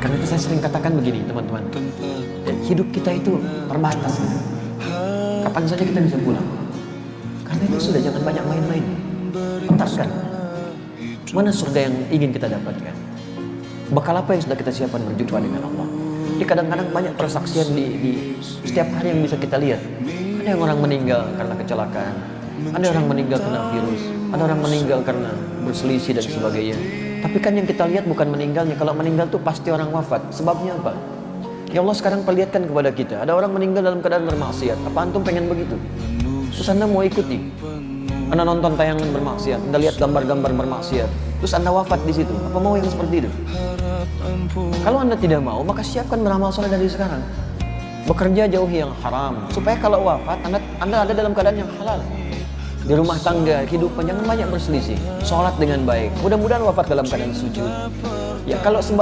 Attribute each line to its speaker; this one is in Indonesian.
Speaker 1: Karena itu saya sering katakan begini teman-teman, hidup kita itu terbatas. Kapan saja kita bisa pulang. Karena itu sudah, jangan banyak main-main. Petakan mana surga yang ingin kita dapatkan, bekal apa yang sudah kita siapkan berjumpa dengan Allah. Jadi kadang-kadang banyak persaksian di setiap hari yang bisa kita lihat. Ada yang orang meninggal karena kecelakaan, ada orang meninggal karena virus, ada orang meninggal karena berselisih dan sebagainya. Tapi kan yang kita lihat bukan meninggalnya. Kalau meninggal tuh pasti orang wafat. Sebabnya apa? Ya Allah sekarang perlihatkan kepada kita, ada orang meninggal dalam keadaan bermaksiat. Apa antum pengen begitu? Terus Anda mau ikuti? Anda nonton tayangan bermaksiat, Anda lihat gambar-gambar bermaksiat, terus Anda wafat di situ. Apa mau yang seperti itu? Kalau Anda tidak mau, maka siapkan beramal soleh dari sekarang. Bekerja jauhi yang haram, supaya kalau wafat Anda ada dalam keadaan yang halal. Di rumah tangga, kehidupan, jangan banyak berselisih. Sholat dengan baik. Mudah-mudahan wafat dalam keadaan sujud. Ya kalau sebab